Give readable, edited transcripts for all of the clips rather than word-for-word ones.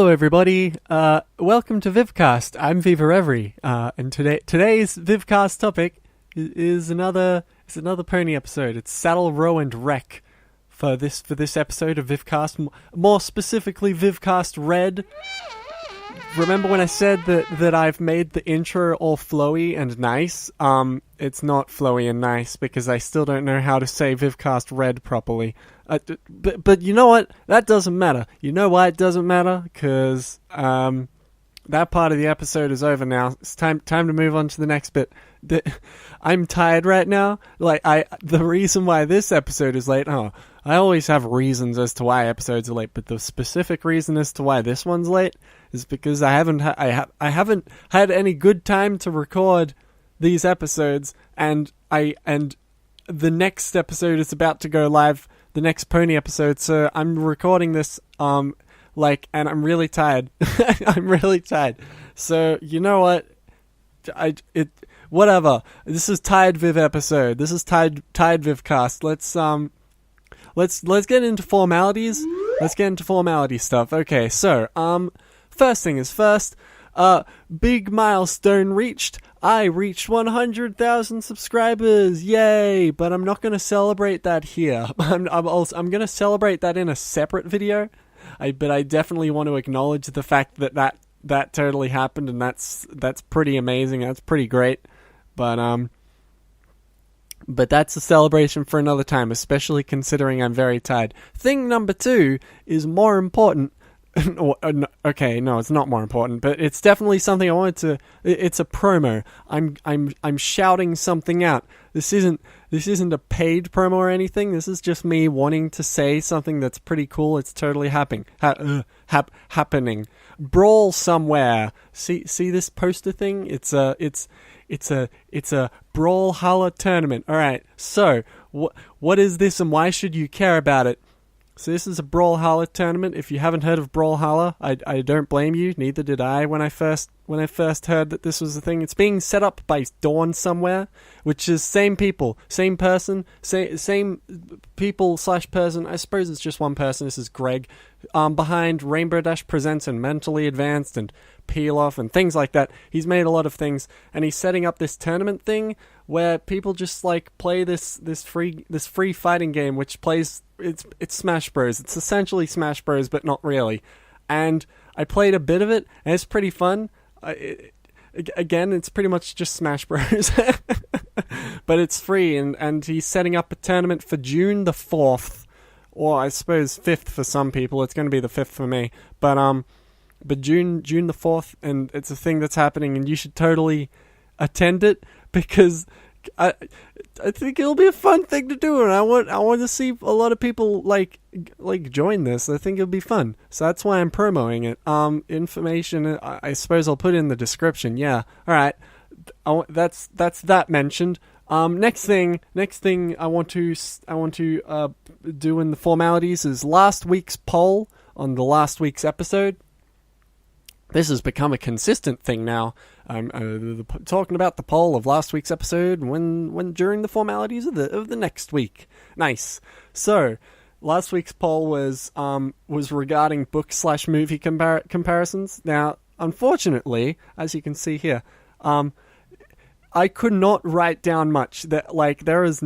Hello, everybody. Welcome to Vivcast. I'm Viva Reverie, and today's Vivcast topic is another pony episode. It's Saddle, Row, and Wreck for this episode of Vivcast. More specifically, Vivcast Red. Remember when I said that I've made the intro all flowy and nice? It's not flowy and nice because I still don't know how to say Vivcast Red properly. But you know what? That doesn't matter. You know why it doesn't matter? Because that part of the episode is over now. It's time to move on to the next bit. I'm tired right now. The reason why this episode is late. I always have reasons as to why episodes are late, but the specific reason as to why this one's late is because I haven't had any good time to record these episodes, and the next episode is about to go live. The next pony episode, so I'm recording this, and I'm really tired. I'm really tired. So, you know what? Whatever. This is Tired Viv episode. This is Tired Vivcast. Let's get into formalities. Let's get into formality stuff. Okay, so, first thing is first, big milestone reached. I reached 100,000 subscribers, yay! But I'm not going to celebrate that here. I'm going to celebrate that in a separate video. But I definitely want to acknowledge the fact that totally happened, and that's pretty amazing. That's pretty great. But that's a celebration for another time, especially considering I'm very tired. Thing number 2 is more important. Okay, no, it's not more important, but it's definitely something I wanted to. It's a promo. I'm shouting something out. This isn't a paid promo or anything. This is just me wanting to say something that's pretty cool. It's totally happening. Brawlsomewhere. See this poster thing? It's a Brawlhalla tournament. All right. So what is this, and why should you care about it? So this is a Brawlhalla tournament. If you haven't heard of Brawlhalla, I don't blame you. Neither did I when I first heard that this was a thing. It's being set up by Dawn Somewhere, which is same people, same person, same people / person. I suppose it's just one person. This is Greg, behind Rainbow Dash Presents and Mentally Advanced and Peel Off and things like that. He's made a lot of things, and he's setting up this tournament thing where people just play this free fighting game, which plays. It's Smash Bros. It's essentially Smash Bros, but not really. And I played a bit of it, and it's pretty fun. Again, it's pretty much just Smash Bros. But it's free, and he's setting up a tournament for June the 4th, or I suppose 5th for some people. It's going to be the 5th for me. But June the 4th, and it's a thing that's happening, and you should totally attend it, because I think it'll be a fun thing to do, and I want to see a lot of people join this. I think it'll be fun, so that's why I'm promoting it. Information, I suppose I'll put in the description. Yeah, all right. That's that mentioned. Next thing I want to do in the formalities is last week's poll on the last week's episode. This has become a consistent thing now. I'm talking about the poll of last week's episode when during the formalities of the next week. Nice. So, last week's poll was regarding book / movie comparisons. Now, unfortunately, as you can see here, I could not write down much. That there is.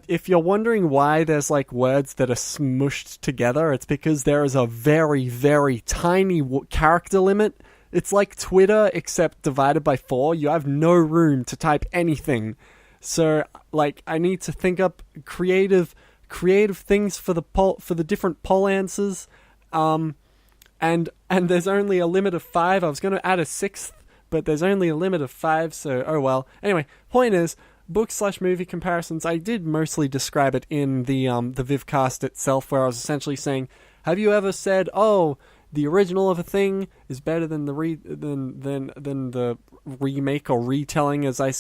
If you're wondering why there's words that are smushed together, it's because there is a very, very tiny character limit. It's like Twitter, except divided by 4. You have no room to type anything. So, I need to think up creative things for the different poll answers. And there's only a limit of 5. I was going to add a 6th, but there's only a limit of 5, so oh well. Anyway, point is, book / movie comparisons, I did mostly describe it in the Vivcast itself, where I was essentially saying, have you ever said, oh, the original of a thing is better than the the remake or retelling as I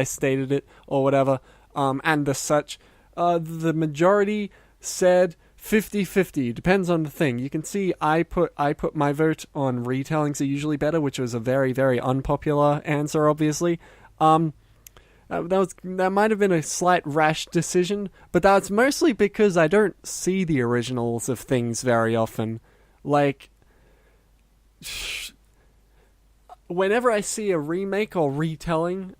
stated it, or whatever, and the such. The majority said 50-50, depends on the thing. You can see I put my vote on retellings are usually better, which was a very, very unpopular answer, obviously. That might have been a slight rash decision, but that's mostly because I don't see the originals of things very often. whenever I see a remake or retelling,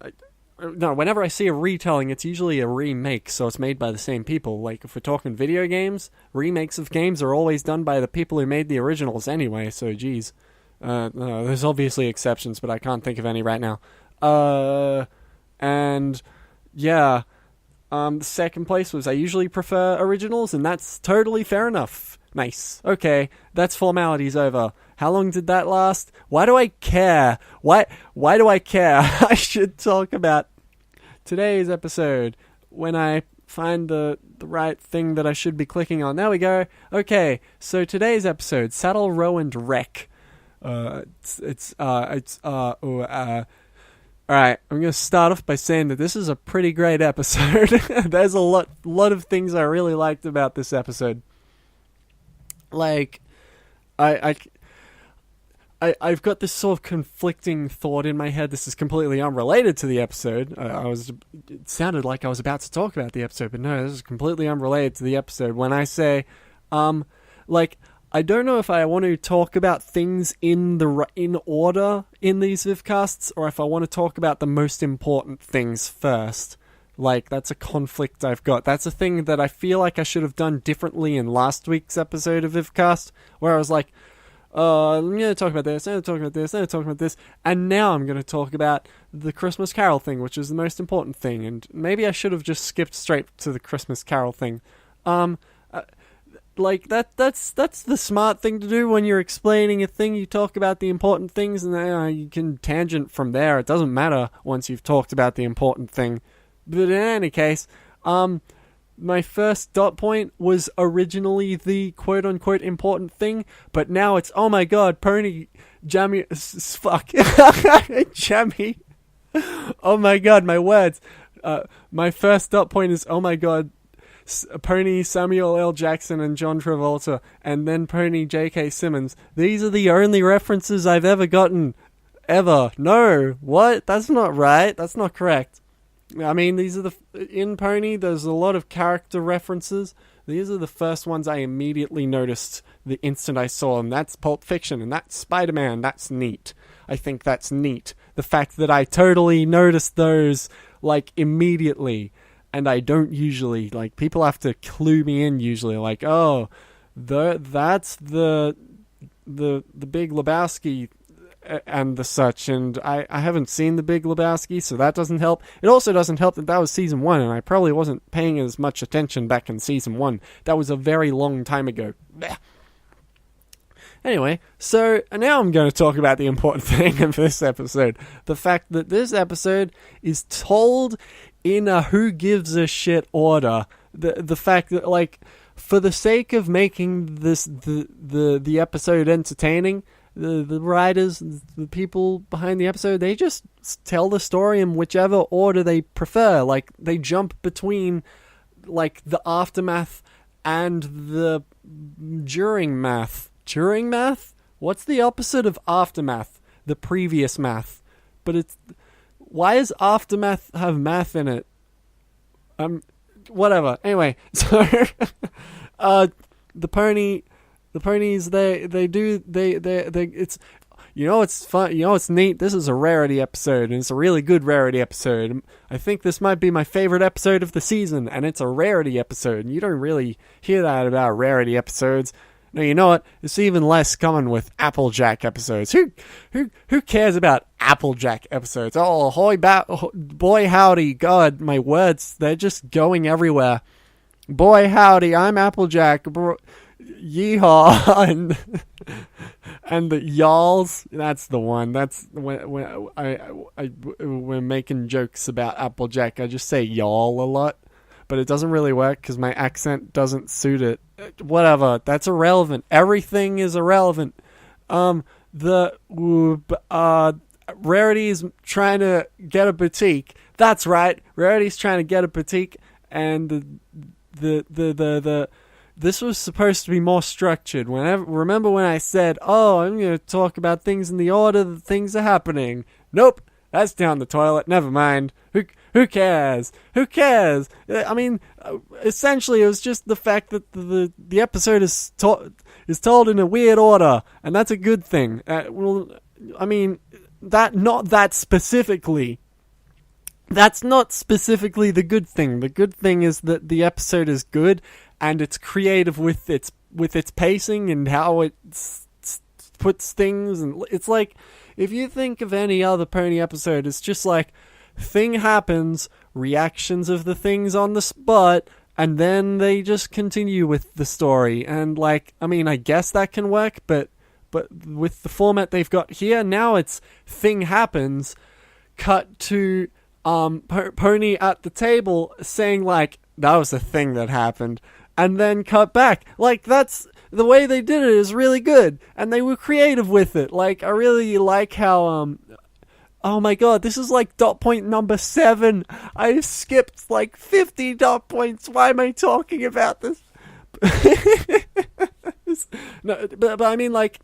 whenever I see a retelling, it's usually a remake, so it's made by the same people. Like, if we're talking video games, remakes of games are always done by the people who made the originals anyway, so geez. No, there's obviously exceptions, but I can't think of any right now. And, yeah, second place was I usually prefer originals, and that's totally fair enough. Nice. Okay, that's formalities over. How long did that last? Why do I care? Why do I care? I should talk about today's episode when I find the right thing that I should be clicking on. There we go. Okay, so today's episode, Saddle, Row, and Wreck. Alright, I'm gonna start off by saying that this is a pretty great episode. There's a lot of things I really liked about this episode. Like, I've got this sort of conflicting thought in my head. This is completely unrelated to the episode. It sounded like I was about to talk about the episode, but no, this is completely unrelated to the episode. When I say, I don't know if I want to talk about things in order in these Vivcasts, or if I want to talk about the most important things first. Like, that's a conflict I've got. That's a thing that I feel like I should have done differently in last week's episode of Vivcast, where I was like, I'm going to talk about this, I'm going to talk about this, I'm going to talk about this, and now I'm going to talk about the Christmas Carol thing, which is the most important thing, and maybe I should have just skipped straight to the Christmas Carol thing. That's the smart thing to do when you're explaining a thing. You talk about the important things, and you can tangent from there. It doesn't matter once you've talked about the important thing. But in any case, my first dot point was originally the quote-unquote important thing, but now it's, oh my god, Pony Jammy... Fuck. Jammy. Oh my god, my words. My first dot point is, oh my god, Pony Samuel L. Jackson and John Travolta, and then Pony J.K. Simmons. These are the only references I've ever gotten. Ever. No. What? That's not right. That's not correct. I mean, these are in Pony, there's a lot of character references. These are the first ones I immediately noticed the instant I saw them. That's Pulp Fiction, and that's Spider-Man. That's neat. I think that's neat. The fact that I totally noticed those, immediately. And I don't usually, people have to clue me in usually, that's the Big Lebowski and the such, and I haven't seen the Big Lebowski, so that doesn't help. It also doesn't help that was season 1, and I probably wasn't paying as much attention back in season 1. That was a very long time ago. Blech. Anyway, so now I'm going to talk about the important thing of this episode. The fact that this episode is told in a who gives a shit order. The fact that, for the sake of making the episode entertaining, the writers, the people behind the episode, they just tell the story in whichever order they prefer. They jump between, the aftermath and the during math. During math? What's the opposite of aftermath? The previous math. But it's... Why does aftermath have math in it? Whatever. Anyway, so... the ponies, it's, it's fun, it's neat, this is a rarity episode, and it's a really good rarity episode. I think this might be my favorite episode of the season, and it's a rarity episode, and you don't really hear that about rarity episodes. No, you know what? It's even less common with Applejack episodes. Who cares about Applejack episodes? Oh, boy howdy, God, my words, they're just going everywhere. Boy howdy, I'm Applejack, yeehaw, and the y'alls, that's the one. That's when we're making jokes about Applejack, I just say y'all a lot, but it doesn't really work because my accent doesn't suit it. Whatever, that's irrelevant. Everything is irrelevant. Rarity is trying to get a boutique. That's right, Rarity's trying to get a boutique, and this was supposed to be more structured. Remember when I said, I'm going to talk about things in the order that things are happening? Nope, that's down the toilet. Never mind. Who cares? Who cares? I mean, essentially, it was just the fact that the episode is told in a weird order, and that's a good thing. Well, I mean, not that specifically. That's not specifically the good thing. The good thing is that the episode is good, and it's creative with its pacing and how it puts things. And it's like, if you think of any other Pony episode, it's just like, thing happens, reactions of the things on the spot, and then they just continue with the story. And like, I mean, I guess that can work, but with the format they've got here, now it's thing happens, cut to Pony at the table saying like, that was the thing that happened, and then cut back. Like, that's the way they did it is really good, and they were creative with it. Like, I really like how oh my god, this is like dot point number 7. I skipped like 50 dot points. Why am I talking about this? No, but I mean, like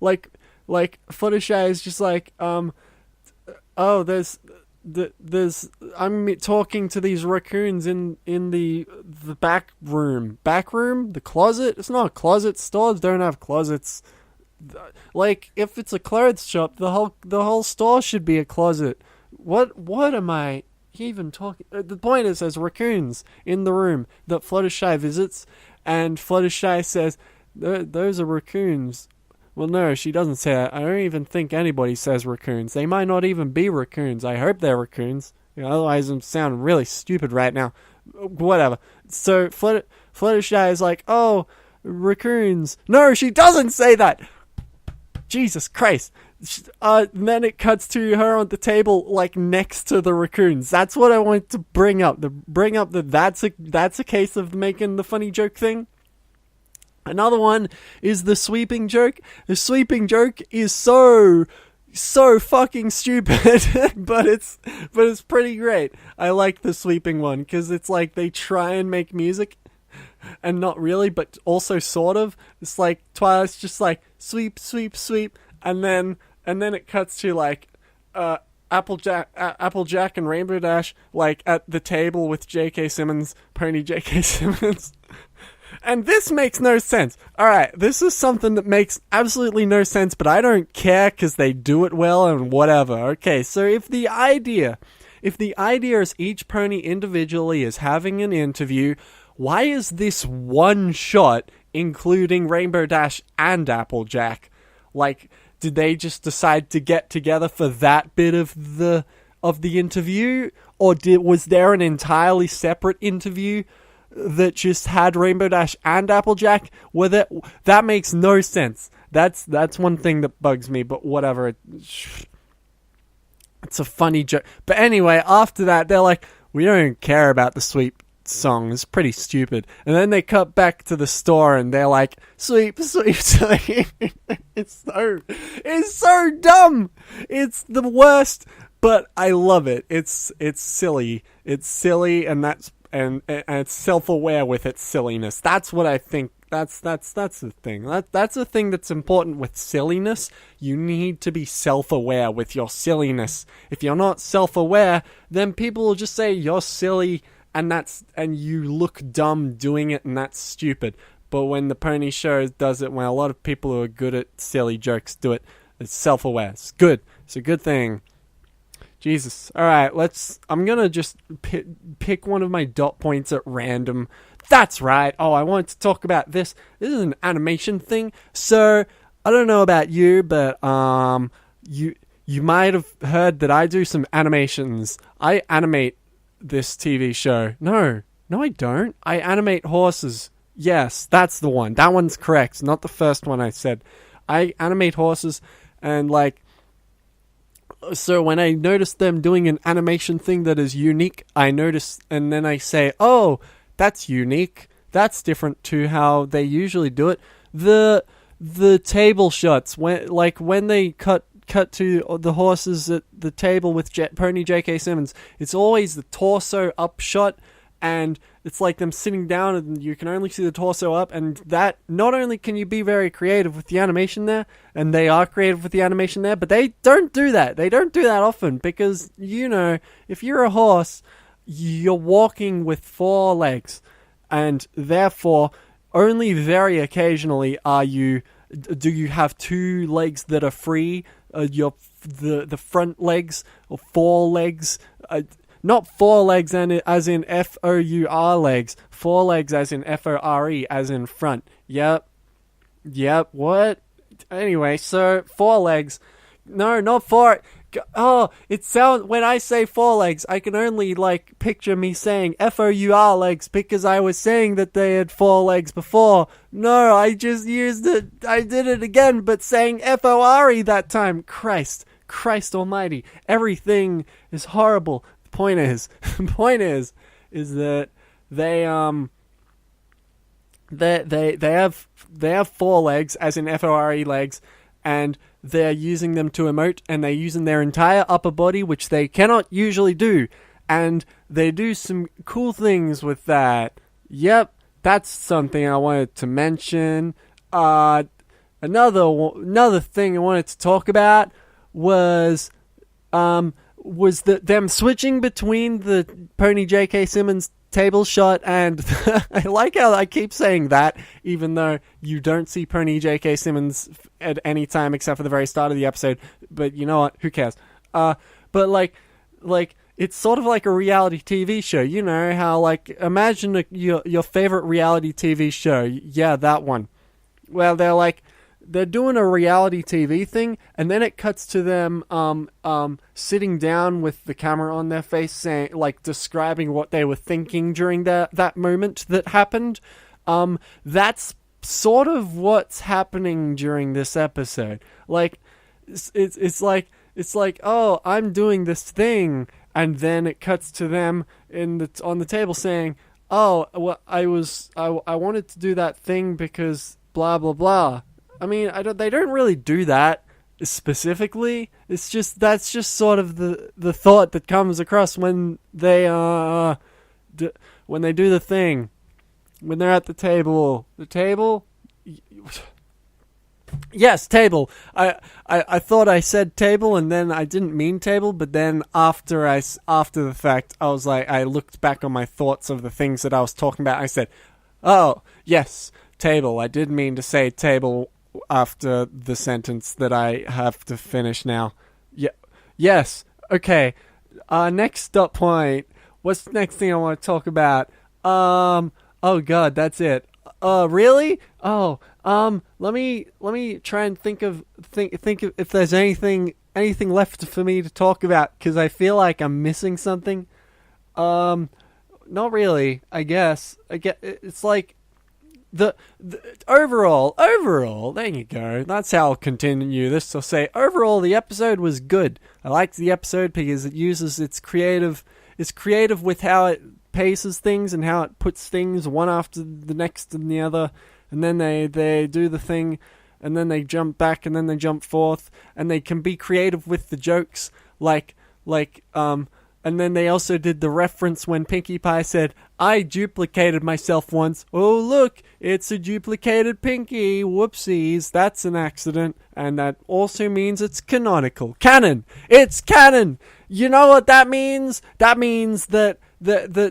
Fluttershy is just like, oh, there's I'm talking to these raccoons in the back room, the closet. It's not a closet. Stores don't have closets. Like, if it's a clothes shop, the whole store should be a closet. What am I even talking? The point is, there's raccoons in the room that Fluttershy visits, and Fluttershy says, "Those are raccoons." Well, no, she doesn't say that. I don't even think anybody says raccoons. They might not even be raccoons. I hope they're raccoons. Otherwise, I'm sounding really stupid right now. Whatever. So Fluttershy is like, "Oh, raccoons." No, she doesn't say that. Jesus Christ. Then it cuts to her on the table, like, next to the raccoons. That's what I wanted to bring up. That's a case of making the funny joke thing. Another one is the sweeping joke. The sweeping joke is so fucking stupid, but it's pretty great. I like the sweeping one, because it's like they try and make music, and not really, but also sort of. It's like Twilight's just like, sweep, sweep, sweep, and then it cuts to like Applejack and Rainbow Dash like at the table with J.K. Simmons, Pony J.K. Simmons. And this makes no sense. Alright, this is something that makes absolutely no sense, but I don't care because they do it well and whatever. Okay, so if the idea is each pony individually is having an interview, why is this one shot including Rainbow Dash and Applejack? Like, did they just decide to get together for that bit of the interview? Or was there an entirely separate interview that just had Rainbow Dash and Applejack? That makes no sense. That's one thing that bugs me, but whatever. It's a funny joke. But anyway, after that, they're like, we don't care about the sweep song. It's pretty stupid. And then they cut back to the store and they're like, sweep, sweep, sweep. It's so dumb. It's the worst, but I love it. It's silly. It's silly, and and it's self-aware with its silliness. That's what I think. That's the thing. That's the thing that's important with silliness. You need to be self-aware with your silliness. If you're not self-aware, then people will just say you're silly, and you look dumb doing it, and that's stupid. But when the pony show does it, when a lot of people who are good at silly jokes do it, it's self-aware. It's good. It's a good thing. Jesus. Alright, I'm gonna just pick one of my dot points at random. That's right. Oh, I wanted to talk about this. This is an animation thing. So, I don't know about you, but you might have heard that I do some animations. I animate this TV show. No, I don't. I animate horses. Yes, that's the one. That one's correct. Not the first one I said. I animate horses, and so when I notice them doing an animation thing that is unique, I notice, and then I say, oh, that's unique. That's different to how they usually do it. The table shots, when they cut to the horses at the table with Pony J.K. Simmons, it's always the torso up shot, and it's like them sitting down and you can only see the torso up, and that not only can you be very creative with the animation there, and they are creative with the animation there, but they don't do that. They don't do that often because, if you're a horse, you're walking with 4 legs, and therefore only very occasionally do you have 2 legs that are free. The front legs, or 4 legs, not 4 legs as in FOUR legs, 4 legs as in FORE, as in front. Yep, what? Anyway, so 4 legs. No, not 4. Oh, it sounds, when I say 4 legs, I can only, picture me saying FOUR legs because I was saying that they had 4 legs before. No, I just used it. I did it again, but saying FORE that time. Christ almighty. Everything is horrible. The point is that they have 4 legs, as in FORE legs, and they're using them to emote, and they're using their entire upper body, which they cannot usually do, and they do some cool things with that. Yep, that's something I wanted to mention. Another thing I wanted to talk about was that them switching between the Pony J.K. Simmons table shot and I like how I keep saying that, even though you don't see Pony J.K. Simmons at any time except for the very start of the episode. But you know what? Who cares? But it's sort of like a reality TV show. You know how, imagine your favorite reality TV show. Yeah, that one. Well, they're doing a reality TV thing, and then it cuts to them sitting down with the camera on their face, saying, describing what they were thinking during that moment that happened. That's sort of what's happening during this episode. It's like, oh, I'm doing this thing, and then it cuts to them on the table saying, oh, well, I wanted to do that thing because blah blah blah. I mean, they don't really do that specifically. It's just, that's just sort of the thought that comes across when they do the thing, when they're at the table. The table? Yes, table. I thought I said table, and then I didn't mean table, but then after the fact, I was like, I looked back on my thoughts of the things that I was talking about. I said, oh, yes, table. I did mean to say table after the sentence that I have to finish now. Yeah. Yes. Okay. Next up point. What's the next thing I want to talk about? Oh god, that's it. Really? Oh, let me try and think of if there's anything left for me to talk about, because I feel like I'm missing something. Not really, I guess. It's like the overall, there you go. That's how I'll continue this. I'll say, overall, the episode was good. I liked the episode because it uses it's creative with how it paces things and how it puts things one after the next and the other. And then they do the thing, and then they jump back, and then they jump forth, and they can be creative with the jokes, and then they also did the reference when Pinkie Pie said, I duplicated myself once. Oh, look, it's a duplicated Pinkie. Whoopsies, that's an accident. And that also means it's canonical. Canon! It's canon! You know what that means? That means that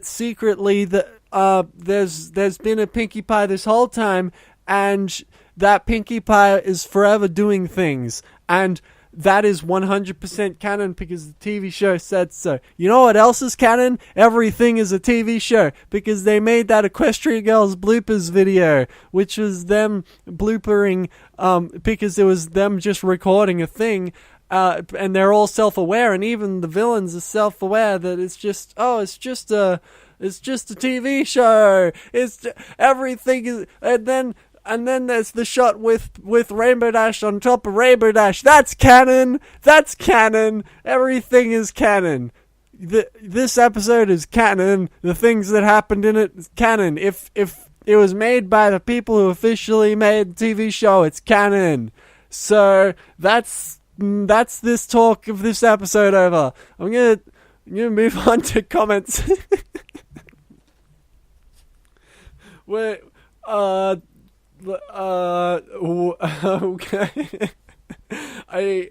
secretly there's been a Pinkie Pie this whole time, and that Pinkie Pie is forever doing things. And that is 100% canon because the TV show said so. You know what else is canon? Everything is a TV show, because they made that Equestria Girls bloopers video, which was them bloopering, because it was them just recording a thing, and they're all self-aware, and even the villains are self-aware that it's just a TV show. Everything is, and then there's the shot with Rainbow Dash on top of Rainbow Dash. That's canon. That's canon. Everything is canon. This episode is canon. The things that happened in it is canon. If it was made by the people who officially made the TV show, it's canon. So that's this talk of this episode over. I'm gonna move on to comments. Wait, okay. I,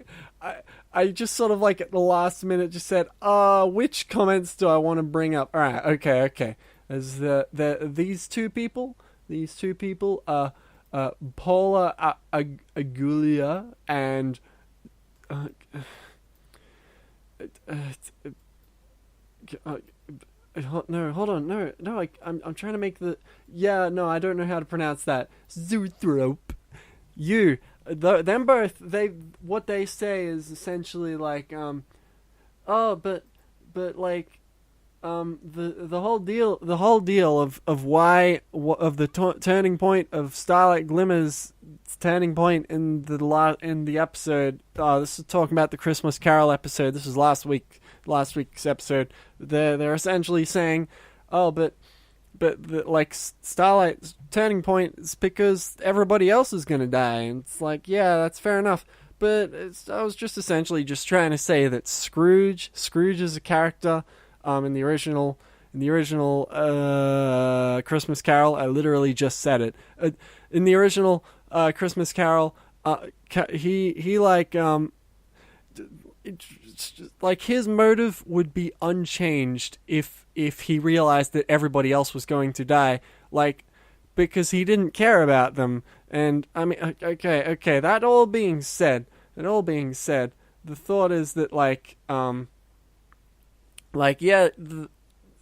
I just sort of like at the last minute just said, which comments do I want to bring up? All right, okay. As these two people, Paula Agulia and no, hold on, no, I'm trying to make the I don't know how to pronounce that. Zoothrop. Them both, what they say is essentially like the whole deal of why of the turning point of Starlight Glimmer's turning point in the episode. This is talking about the Christmas Carol episode. This is last week's episode. They're essentially saying, but Starlight's turning point is because everybody else is gonna die, and it's like, yeah, that's fair enough. But I was just essentially just trying to say that Scrooge is a character in the original Christmas Carol. I literally just said it. In the original Christmas Carol, he his motive would be unchanged if he realized that everybody else was going to die, because he didn't care about them. And I mean, okay. That all being said, the thought is that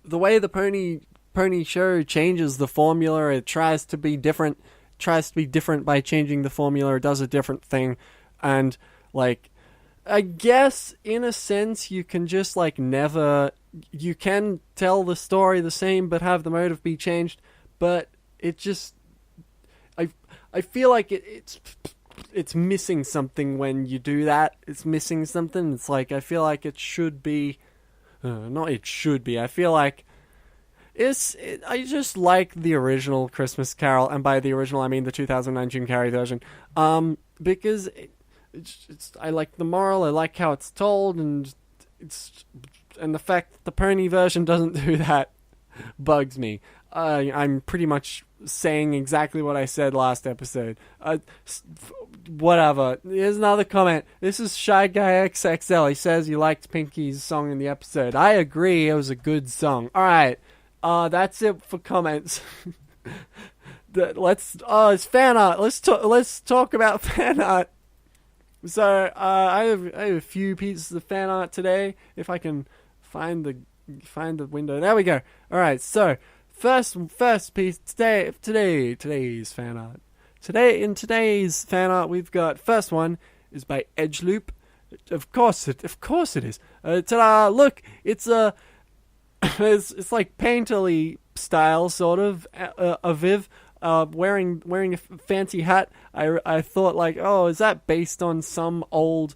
the way the pony show changes the formula, it tries to be different by changing the formula. It does a different thing, and I guess in a sense you can just you can tell the story the same but have the motive be changed, but it just I feel like it's missing something when you do that. It's missing something. It's I feel like it should be I feel like I just like the original Christmas Carol, and by the original I mean the 2009 Jim Carrey version, because I like the moral, I like how it's told, and the fact that the pony version doesn't do that bugs me. I'm pretty much saying exactly what I said last episode. Whatever. Here's another comment. This is Shy Guy XXL. He says he liked Pinky's song in the episode. I agree, it was a good song. Alright, that's it for comments. It's fan art. Let's talk about fan art. So I have a few pieces of fan art today. If I can find the window, there we go. All right, so first piece today's fan art. In today's fan art, we've got first one is by Edgeloop. Of course it is. Ta-da! Look, it's it's like painterly style sort of a Viv. Wearing a fancy hat. I thought is that based on some old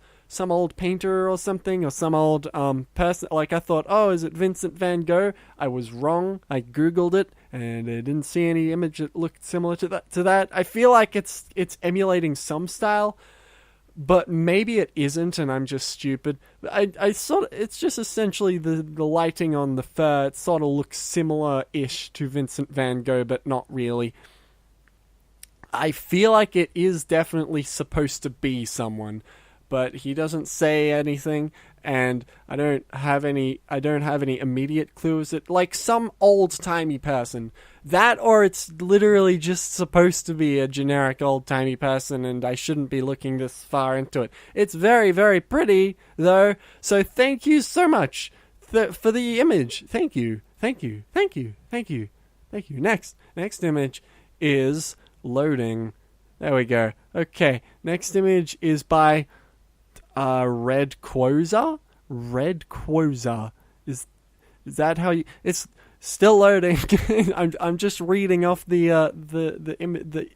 painter or something, or some old person? I thought, is it Vincent van Gogh? I was wrong. I googled it and I didn't see any image that looked similar to that. I feel like it's emulating some style, but maybe it isn't, and I'm just stupid. It's just essentially the lighting on the fur. It sort of looks similar-ish to Vincent van Gogh, but not really. I feel like it is definitely supposed to be someone, but he doesn't say anything, and I don't have any immediate clues. It some old-timey person. That, or it's literally just supposed to be a generic old-timey person, and I shouldn't be looking this far into it. It's very, very pretty, though, so thank you so much for the image. Thank you. Next image is loading. There we go. Okay, next image is by Red Quasar. Is that how you? It's still loading. I'm just reading off the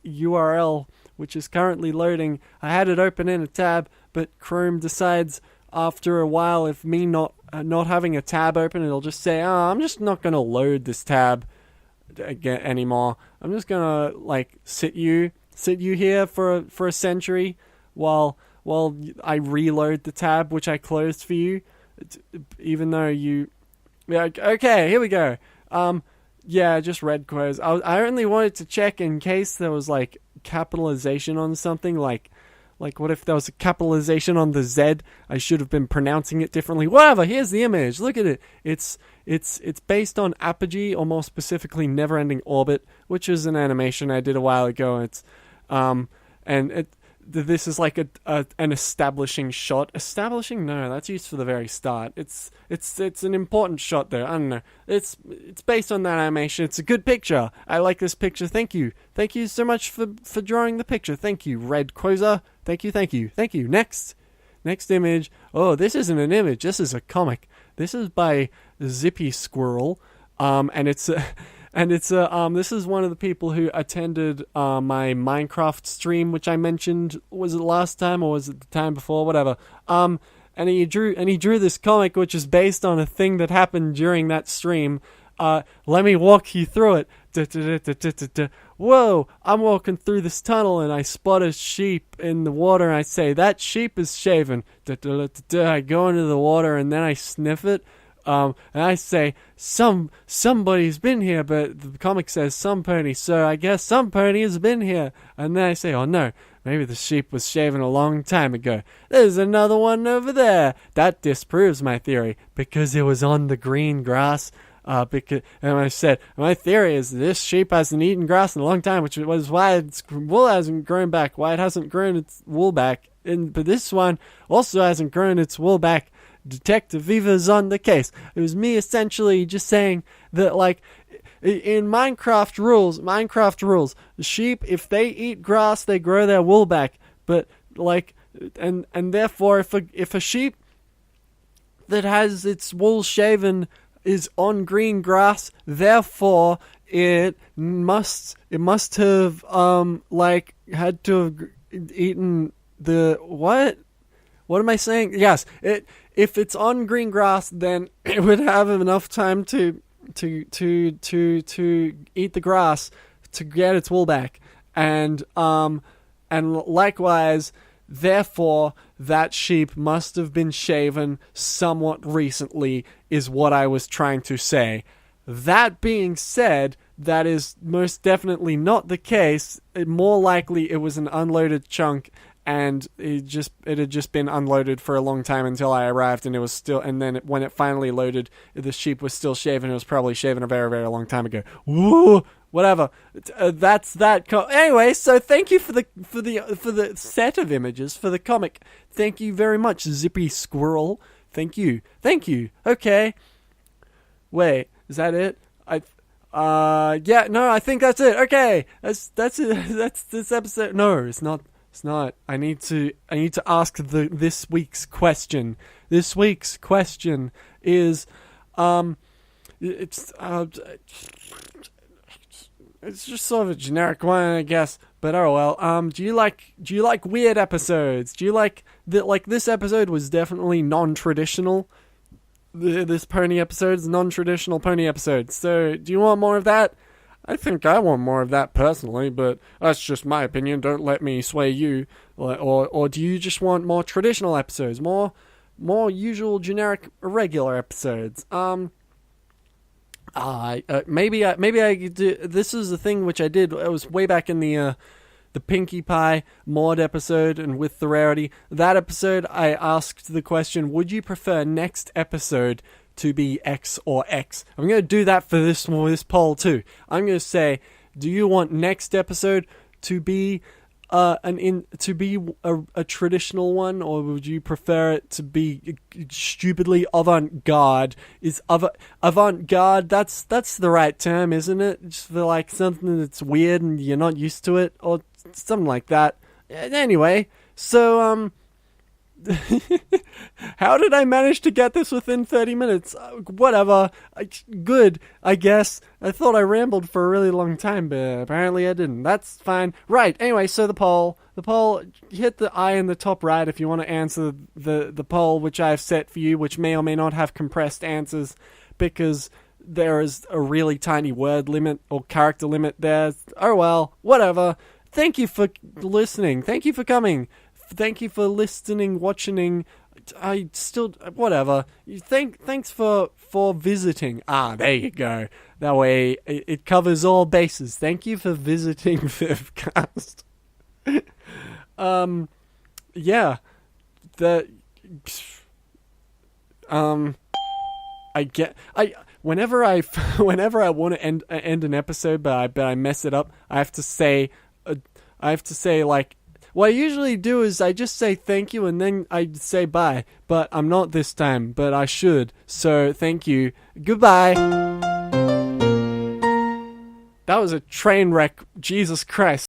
URL, which is currently loading. I had it open in a tab, but Chrome decides after a while, if me not having a tab open, it'll just say, I'm just not gonna load this tab again anymore. I'm just gonna sit you here for a century while I reload the tab which I closed for you, even though you. Yeah, okay, here we go. Yeah, just red quotes. I only wanted to check in case there was like capitalization on something. Like what if there was a capitalization on the Z? I should have been pronouncing it differently. Whatever. Here's the image. Look at it. It's based on Apogee, or more specifically, Never Ending Orbit, which is an animation I did a while ago. It's and this is like an establishing shot. Establishing? No, that's used for the very start. It's an important shot there. I don't know. It's based on that animation. It's a good picture. I like this picture. Thank you so much for drawing the picture. Thank you, Red Quasar. Thank you. Next image. Oh, this isn't an image. This is a comic. This is by Zippy Squirrel. And it's this is one of the people who attended my Minecraft stream, which I mentioned. Was it last time or was it the time before? Whatever. And he drew this comic, which is based on a thing that happened during that stream. Let me walk you through it. Whoa! I'm walking through this tunnel and I spot a sheep in the water and I say, that sheep is shaven. I go into the water and then I sniff it. And I say, somebody's been here, but the comic says some pony, so I guess some pony has been here. And then I say, oh no, maybe the sheep was shaven a long time ago. There's another one over there. That disproves my theory, because it was on the green grass. And I said, my theory is this sheep hasn't eaten grass in a long time, which was why its wool hasn't grown back, why it hasn't grown its wool back. But this one also hasn't grown its wool back. Detective Viva's on the case. It was me essentially just saying that, like, in Minecraft rules, the sheep, if they eat grass, they grow their wool back. But, like, and therefore, if a sheep that has its wool shaven is on green grass, therefore it must have had to have eaten the what? What am I saying? Yes, if it's on green grass, then it would have enough time to eat the grass to get its wool back, and likewise, therefore, that sheep must have been shaven somewhat recently, is what I was trying to say. That being said, that is most definitely not the case. More likely, it was an unloaded chunk, and it had just been unloaded for a long time until I arrived, and it was still. And then when it finally loaded, the sheep was still shaven. It was probably shaven a very, very long time ago. Woo! Whatever. That's that. Anyway, so thank you for the set of images for the comic. Thank you very much, Zippy Squirrel. Thank you. Okay. Wait, is that it? Yeah, no, I think that's it. Okay, that's it. That's this episode. No, it's not. It's not. I need to ask this week's question. This week's question is, it's just sort of a generic one, I guess. But oh well. Do you like weird episodes? Do you like that? Like, this episode was definitely non-traditional. This pony episode is non-traditional pony episode. So, do you want more of that? I think I want more of that personally, but that's just my opinion. Don't let me sway you. Or do you just want more traditional episodes, more usual, generic, regular episodes? Maybe I could do. This is a thing which I did. It was way back in the Pinkie Pie mod episode, and with the rarity. That episode, I asked the question: would you prefer next episode to be X or X? I'm going to do that for this poll too. I'm going to say, do you want next episode to be a traditional one, or would you prefer it to be stupidly avant-garde? Is avant-garde, that's the right term, isn't it? Just for like something that's weird and you're not used to it, or something like that. Anyway, so how did I manage to get this within 30 minutes? Whatever. Good, I guess. I thought I rambled for a really long time, but apparently I didn't. That's fine. Right, anyway, so the poll, hit the I in the top right if you want to answer the poll which I've set for you, which may or may not have compressed answers, because there is a really tiny word limit or character limit there. Oh well, whatever. Thank you for listening. Thank you for coming. Thank you for listening, watching, I still whatever. Thanks for visiting. There you go. That way it covers all bases. Thank you for visiting Vivcast. Yeah. Whenever I want to end an episode, but I mess it up, I have to say like, what I usually do is I just say thank you and then I say bye, but I'm not this time, but I should. So thank you. Goodbye. That was a train wreck. Jesus Christ.